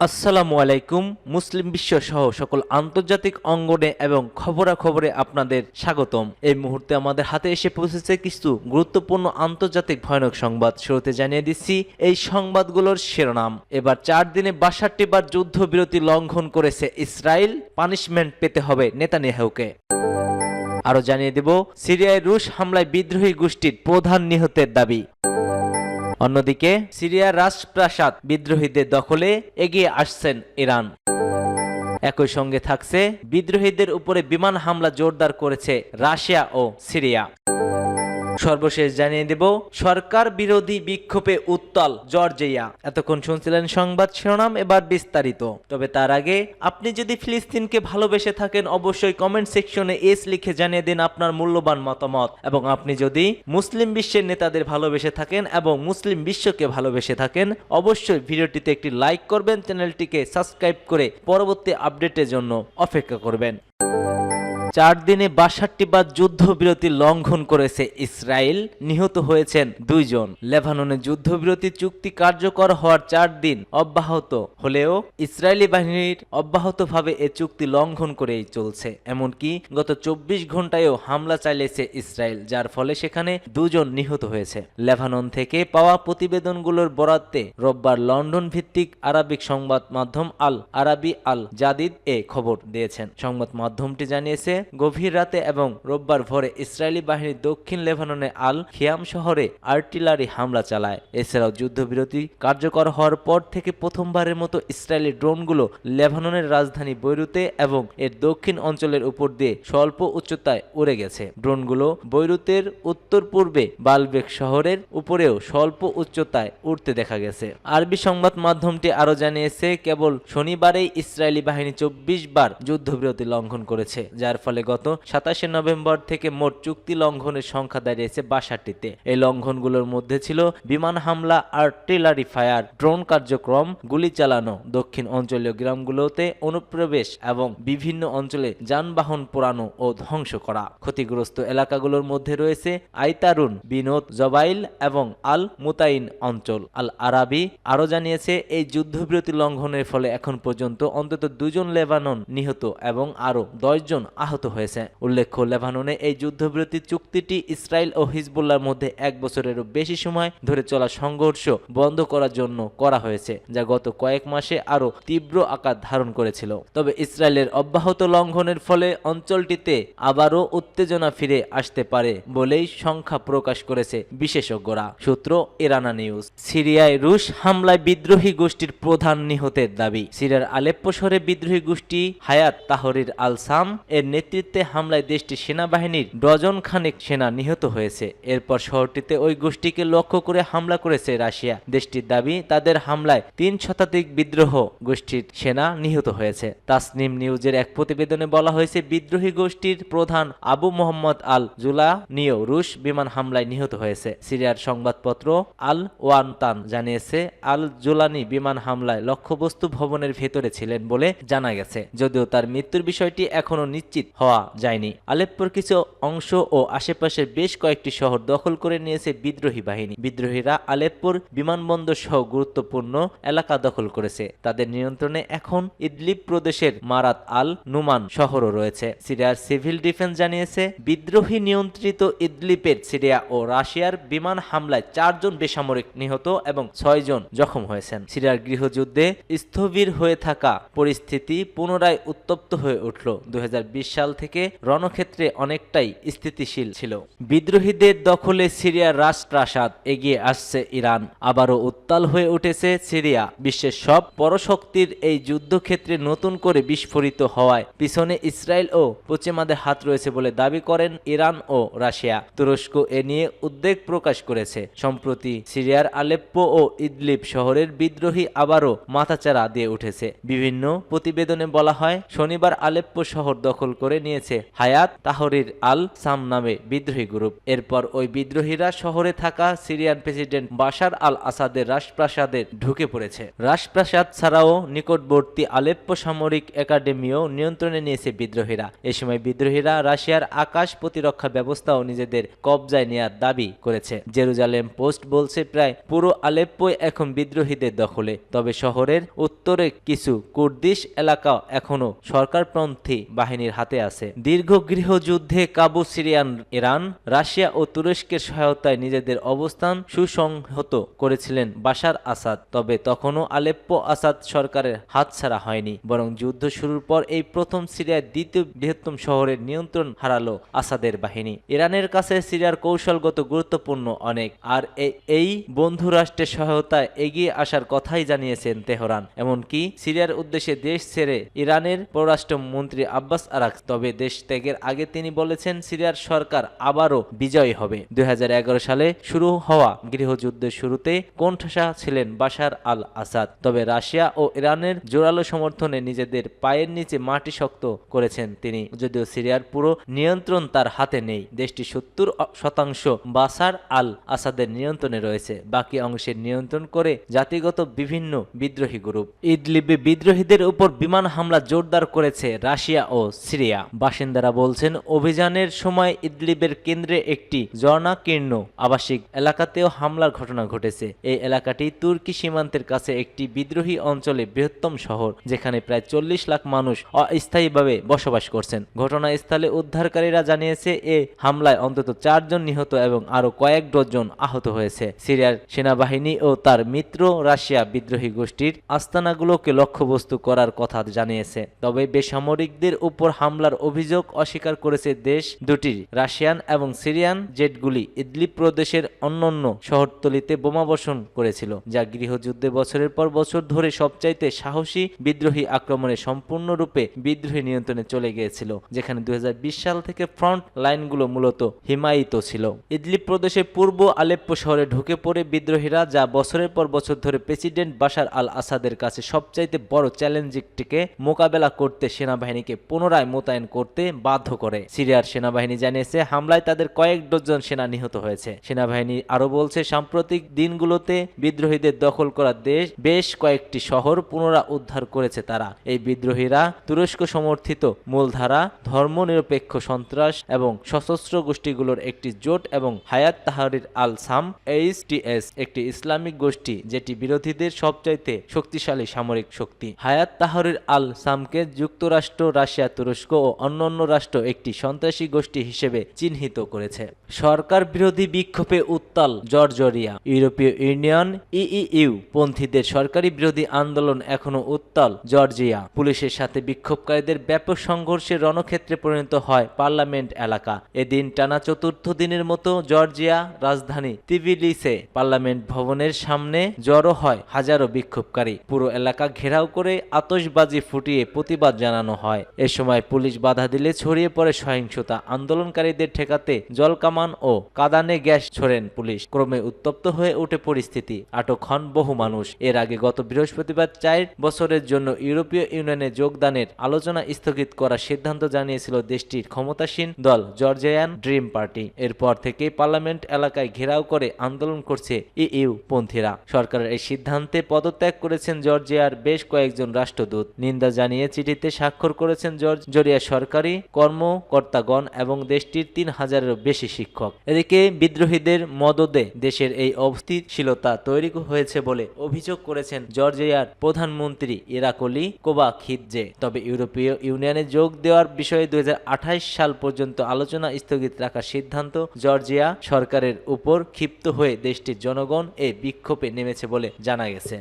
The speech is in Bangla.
আসসালামু আলাইকুম। মুসলিম বিশ্ব সহ সকল আন্তর্জাতিক অঙ্গনে এবং খবরাখবরে আপনাদের স্বাগতম। এই মুহূর্তে আমাদের হাতে এসে পৌঁছেছে কিছু গুরুত্বপূর্ণ আন্তর্জাতিক ভয়ানক সংবাদ। শুরুতে জানিয়ে দিচ্ছি এই সংবাদগুলোর শিরোনাম। এবার 4 দিনে 62 বার যুদ্ধবিরতি লঙ্ঘন করেছে ইসরায়েল, পানিশমেন্ট পেতে হবে নেতানিয়াহুকে। আরো জানিয়ে দেব, সিরিয়ায় রুশ হামলায় বিদ্রোহী গোষ্ঠীর প্রধান নিহতের দাবি। অন্যদিকে সিরিয়ার রাজপ্রাসাদ বিদ্রোহীদের দখলে এগিয়ে আসছেন ইরান। একই সঙ্গে থাকছে বিদ্রোহীদের উপরে বিমান হামলা জোরদার করেছে রাশিয়া ও সিরিয়া। সর্বশেষ জানিয়ে দেব, সরকার বিরোধী বিক্ষোভে উত্তাল জর্জিয়া। এতক্ষণ শুনছিলেন সংবাদ শিরোনাম, এবার বিস্তারিত। তবে তার আগে আপনি যদি ফিলিস্তিনকে ভালোবেসে থাকেন অবশ্যই কমেন্ট সেকশনে এস লিখে জানিয়ে দিন আপনার মূল্যবান মতামত। এবং আপনি যদি মুসলিম বিশ্বের নেতাদের ভালোবেসে থাকেন এবং মুসলিম বিশ্বকে ভালোবেসে থাকেন অবশ্যই ভিডিওটিতে একটি লাইক করবেন, চ্যানেলটিকে সাবস্ক্রাইব করে পরবর্তী আপডেটের জন্য অপেক্ষা করবেন। 4 দিনে 62 বার যুদ্ধবিরতি লঙ্ঘন করেছে ইসরায়েল, নিহত হয়েছেন 2 জন। লেবাননে যুদ্ধবিরতি চুক্তি কার্যকর হওয়ার 4 দিন অব্যাহত হলেও ইসরায়েলি বাহিনীর অব্যাহতভাবে এ চুক্তি লঙ্ঘন করেই চলছে। এমনকি গত 24 ঘন্টায়ও হামলা চালিয়েছে ইসরায়েল, যার ফলে সেখানে 2 জন নিহত হয়েছে। লেবানন থেকে পাওয়া প্রতিবেদনগুলোর বরাতে রোববার লন্ডন ভিত্তিক আরবিক সংবাদ মাধ্যম আল আরাবি আল জাদিদ এ খবর দিয়েছেন। সংবাদ মাধ্যমটি জানিয়েছে, গভীর রাতে এবং রোববার ভোরে ইসরায়েলি বাহিনী দক্ষিণ লেবাননে আল খিয়াম শহরে আর্টিলারি হামলা চালায়। এছাড়াও যুদ্ধবিরতি কার্যকর হওয়ার পর থেকে প্রথমবারের মতো ইসরায়েলি ড্রোনগুলো লেবাননের রাজধানী বৈরুতে এবং এর দক্ষিণ অঞ্চলের উপর দিয়ে স্বল্প উচ্চতায় উড়ে গেছে। ড্রোনগুলো বৈরুতের উত্তর পূর্বে বালবেক শহরের উপরেও স্বল্প উচ্চতায় উড়তে দেখা গেছে। আরবি সংবাদ মাধ্যমটি আরো জানিয়েছে, কেবল শনিবারেই ইসরায়েলি বাহিনী 24 বার যুদ্ধবিরতি লঙ্ঘন করেছে, যার ফলে গত 27 নভেম্বর থেকে মোট চুক্তি লঙ্ঘনের সংখ্যা দাঁড়িয়েছে 62তে। এই লঙ্ঘনগুলোর মধ্যে ছিল বিমান হামলা, আর্টিলারি ফায়ার, ড্রোন কার্যক্রম, গুলি চালানো, দক্ষিণ অঞ্চলীয় গ্রামগুলোতে অনুপ্রবেশ এবং বিভিন্ন অঞ্চলে যানবাহন পোড়ানো ও ধ্বংস করা। ক্ষতিগ্রস্ত এলাকাগুলোর মধ্যে রয়েছে আইতারুন, বিনোদ, জবাইল এবং আল মুতাইন অঞ্চল। আল আরাবি আরো জানিয়েছে, এই যুদ্ধবিরতি লঙ্ঘনের ফলে এখন পর্যন্ত অন্তত 2 জন লেবানন নিহত এবং আরো 10 জন আহত হয়েছে। উল্লেখ্য, লেবাননে এই যুদ্ধবিরতি চুক্তিটি ইসরায়েল ও হিজবুল্লাহর মধ্যে 1 বছরেরও বেশি সময় ধরে চলা সংঘর্ষ বন্ধ করার জন্য করা হয়েছে, যা গত কয়েক মাসে আরো তীব্র আকার ধারণ করেছিল। তবে ইসরায়েলের অব্যাহত লঙ্ঘনের ফলে অঞ্চলটিতে আবারও উত্তেজনা ফিরে আসতে পারে বলেই সংখ্যা প্রকাশ করেছে বিশেষজ্ঞরা। সূত্র ইরানা নিউজ। সিরিয়ায় রুশ হামলায় বিদ্রোহী গোষ্ঠীর প্রধান নিহতের দাবি। সিরিয়ার আলেপ্পো শহরে বিদ্রোহী গোষ্ঠী হায়াত তাহরির আল সাম এর নেতৃত্বে হামলায় দেশটির সেনাবাহিনীর ডজন খানেক সেনা নিহত হয়েছে। এরপর শহরটিতে ওই গোষ্ঠীকে লক্ষ্য করে হামলা করেছে রাশিয়া। দেশটির দাবি, তাদের হামলায় 3 শতাধিক বিদ্রোহ গোষ্ঠীর সেনা নিহত হয়েছে। তাসনিম নিউজের এক প্রতিবেদনে বলা হয়েছে, বিদ্রোহী গোষ্ঠীর প্রধান আবু মোহাম্মদ আল জুলানিও রুশ বিমান হামলায় নিহত হয়েছে। সিরিয়ার সংবাদপত্র আল ওয়ানতান জানিয়েছে, আল জুলানি বিমান হামলায় লক্ষ্যবস্তু ভবনের ভেতরে ছিলেন বলে জানা গেছে, যদিও তার মৃত্যুর বিষয়টি এখনো নিশ্চিত হওয়া যায়নি। আলেপ্পোর কিছু অংশ ও আশেপাশের বেশ কয়েকটি শহর দখল করে নিয়েছে বিদ্রোহী বাহিনী। বিদ্রোহীরা আলেপ্পোর বিমানবন্দর সহ গুরুত্বপূর্ণ এলাকা দখল করেছে। তাদের নিয়ন্ত্রণে এখন ইদলিব প্রদেশের মারাত আল নুমান শহরও রয়েছে। সিরিয়ার সিভিল ডিফেন্স জানিয়েছে, বিদ্রোহী নিয়ন্ত্রিত ইদলিবের সিরিয়া ও রাশিয়ার বিমান হামলায় 4 জন বেসামরিক নিহত এবং 6 জন জখম হয়েছেন। সিরিয়ার গৃহযুদ্ধে স্থবির হয়ে থাকা পরিস্থিতি পুনরায় উত্তপ্ত হয়ে উঠল। 2020 সাল থেকে রণক্ষেত্রে অনেকটাই স্থিতিশীল ছিল। বিদ্রোহীদের দখলে সিরিয়ার রাজপ্রাসাদ, এগিয়ে আসছে ইরান। আবারও উত্তাল হয়ে উঠেছে সিরিয়া। বিশ্বের সব পরশক্তির এই যুদ্ধক্ষেত্রে নতুন করে বিস্ফোরিত হওয়ায় পিছনে ইসরায়েল ও পশ্চিমাদের হাত রয়েছে বলে দাবি করেন ইরান ও রাশিয়া। তুরস্ক এ নিয়ে উদ্বেগ প্রকাশ করেছে। সম্প্রতি সিরিয়ার আলেপ্পো ও ইদলিব শহরের বিদ্রোহী আবারও মাথাচাড়া দিয়ে উঠেছে। বিভিন্ন প্রতিবেদনে বলা হয়, শনিবার আলেপ্পো শহর দখল করে করে নিয়েছে হায়াত তাহরির আল সাম নামে বিদ্রোহী গ্রুপ। এরপর ওই বিদ্রোহীরা শহরে থাকা সিরিয়ান প্রেসিডেন্ট বাশার আল আসাদের রাজপ্রাসাদে ঢুকে পড়েছে। রাজপ্রাসাদ ছাড়াও নিকটবর্তী আলেপ্পো সামরিক একাডেমিও নিয়ন্ত্রণে নিয়েছে বিদ্রোহীরা। এ সময় বিদ্রোহীরা রাশিয়ার আকাশ প্রতিরক্ষা ব্যবস্থাও নিজেদের কবজায় নেয়ার দাবি করেছে। জেরুজালেম পোস্ট বলছে প্রায় পুরো আলেপ্পো এখন বিদ্রোহীদের দখলে। তবে শহরের উত্তরে কিছু কুর্দিশ এলাকা এখনো সরকারপন্থী বাহিনীর হাতে আছে। দীর্ঘ গৃহযুদ্ধে কাবু সিরিয়ান ইরান, রাশিয়া ও তুরস্কের সহায়তায় নিজেদের অবস্থান সুসংহত করেছিলেন বাশার আসাদ। তবে তখনও আলেপ্পো আসাদ সরকারের হাতছাড়া হয়নি, বরং যুদ্ধ শুরুর পর এই প্রথম সিরিয়ার দ্বিতীয় বৃহত্তম শহরের নিয়ন্ত্রণ হারালো আসাদের বাহিনী। ইরানের কাছে সিরিয়ার কৌশলগত গুরুত্বপূর্ণ অনেক, আর এই বন্ধু রাষ্ট্রের সহায়তায় এগিয়ে আসার কথাই জানিয়েছেন তেহরান। এমনকি সিরিয়ার উদ্দেশ্যে দেশ ছেড়ে ইরানের পররাষ্ট্রমন্ত্রী আব্বাস আরাকচি। তবে দেশ ত্যাগের আগে তিনি বলেছেন সিরিয়ার সরকার আবারও বিজয়ী হবে। 2011 সালে শুরু হওয়া গৃহযুদ্ধের শুরুতে কোণঠাসা ছিলেন বাশার আল আসাদ। তবে রাশিয়া ও ইরানের জোরালো সমর্থনে নিজেদের পায়ের নিচে মাটি শক্ত করেছেন তিনি। যদিও সিরিয়ার পুরো নিয়ন্ত্রণ তার হাতে নেই, দেশটি 70% বাশার আল আসাদের নিয়ন্ত্রণে রয়েছে। বাকি অংশের নিয়ন্ত্রণ করে জাতিগত বিভিন্ন বিদ্রোহী গ্রুপ। ইদলিবে বিদ্রোহীদের উপর বিমান হামলা জোরদার করেছে রাশিয়া ও সিরিয়া। বাসিন্দারা বলছেন অভিযানের সময় ইদলিবের কেন্দ্রে একটি জনকীর্ণ আবাসিক এলাকাতেও হামলার ঘটনা ঘটেছে। এই এলাকাটি তুর্কি সীমান্তের কাছে একটি বিদ্রোহী অঞ্চলে বৃহত্তম শহর, যেখানে প্রায় 40 লাখ মানুষ অস্থায়ীভাবে বসবাস করছেন। ঘটনাস্থলে উদ্ধারকারীরা জানিয়েছে এ হামলায় অন্তত 4 জন নিহত এবং আরো কয়েক ডজন আহত হয়েছে। সিরিয়ার সেনাবাহিনী ও তার মিত্র রাশিয়া বিদ্রোহী গোষ্ঠীর আস্তানাগুলোকে লক্ষ্যবস্তু করার কথা জানিয়েছে। তবে বেসামরিকদের উপর হামলার অভিযোগ অস্বীকার করেছে দেশ দুটির রাশিয়ান এবং সিরিয়ান জেটগুলি ইদলিব প্রদেশের অন্যান্য শহরতলিতে বোমাবর্ষণ করেছিল, যা গৃহযুদ্ধে বছরের পর বছর ধরে সবচাইতে সাহসী বিদ্রোহী আক্রমণে সম্পূর্ণরূপে বিদ্রোহী নিয়ন্ত্রণে চলে গিয়েছিল, যেখানে 2020 সাল থেকে ফ্রন্ট লাইনগুলো মূলত হিমায়িত ছিল। ইদলিব প্রদেশের পূর্ব আলেপ্পো শহরে ঢুকে পড়ে বিদ্রোহীরা, যা বছরের পর বছর ধরে প্রেসিডেন্ট বাশার আল আসাদের কাছে সবচাইতে বড় চ্যালেঞ্জটিকে মোকাবেলা করতে সেনাবাহিনীকে পুনরায় মোতায়েন করতে বাধ্য করে। সিরিয়ার সেনাবাহিনী জানিয়েছে হামলায় তাদের কয়েক ডজন সেনা নিহত হয়েছে। সেনাবাহিনী আরো বলছে সাম্প্রতিক দিনগুলোতে বিদ্রোহীদের দখল করা বেশ কয়েকটি শহর পুনরুদ্ধার করেছে তারা। এই বিদ্রোহীরা তুরস্ক সমর্থিত মূলধারা ধর্মনিরপেক্ষ সন্ত্রাস এবং সশস্ত্র গোষ্ঠীগুলোর একটি জোট এবং হায়াত তাহরির আল সাম HTS একটি ইসলামিক গোষ্ঠী, যেটি বিরোধীদের সবচাইতে শক্তিশালী সামরিক শক্তি। হায়াত তাহরির আল সামকে যুক্তরাষ্ট্র, রাশিয়া, তুরস্ক ও অন্যান্য রাষ্ট্র একটি সন্ত্রাসী গোষ্ঠী হিসেবে চিহ্নিত করেছে। সরকার বিরোধী বিক্ষোভে উত্তাল জর্জিয়া। ইউরোপীয় ইউনিয়ন EU পন্থীদের সরকারি বিরোধী আন্দোলন এখনো উত্তাল জর্জিয়া। পুলিশের সাথে বিক্ষোভকারীদের ব্যাপক সংঘর্ষের রণক্ষেত্রে পরিণত হয় পার্লামেন্ট এলাকা। এদিন টানা চতুর্থ দিনের মতো জর্জিয়া রাজধানী তিবিলিসে পার্লামেন্ট ভবনের সামনে জড়ো হয় হাজারো বিক্ষোভকারী। পুরো এলাকা ঘেরাও করে আতশবাজি ফুটিয়ে প্রতিবাদ জানানো হয়। এ সময় পুলিশ বাধা দিলে ছড়িয়ে পড়ে সহিংসতা। আন্দোলনকারীদের ঠেকাতে জলকামান ও কাঁদানে গ্যাস ছোড়েন পুলিশ। ক্রমে উত্তপ্ত হয়ে ওঠে পরিস্থিতি। আটক হন বহু মানুষ। এর আগে গত বৃহস্পতিবার 4 বছরের জন্য ইউরোপীয় ইউনিয়নে যোগদানের আলোচনা স্থগিত করার সিদ্ধান্ত জানিয়েছিল দেশটির ক্ষমতাসীন দল জর্জিয়ান ড্রিম পার্টি। এরপর থেকে পার্লামেন্ট এলাকায় ঘেরাও করে আন্দোলন করছে EU পন্থীরা। সরকারের এই সিদ্ধান্তে পদত্যাগ করেছেন জর্জিয়ার বেশ কয়েকজন রাষ্ট্রদূত। নিন্দা জানিয়ে চিঠিতে স্বাক্ষর করেছেন জর্জিয়ার সরকারি কর্মকর্তাগণ এবং দেশটির 3000-এরও বেশি শিক্ষক। এদিকে বিদ্রোহীদের মদদে দেশের এই অস্থিতিশীলতা তৈরি হয়েছে বলে অভিযোগ করেছেন জর্জিয়ার প্রধানমন্ত্রী ইরাকলি কোবাখিদজে। তবে ইউরোপীয় ইউনিয়নে যোগ দেওয়ার বিষয়ে 2028 সাল পর্যন্ত আলোচনা স্থগিত রাখার সিদ্ধান্ত জর্জিয়া সরকারের উপর ক্ষিপ্ত হয়ে দেশটির জনগণ এই বিক্ষোভে নেমেছে বলে জানা গেছে।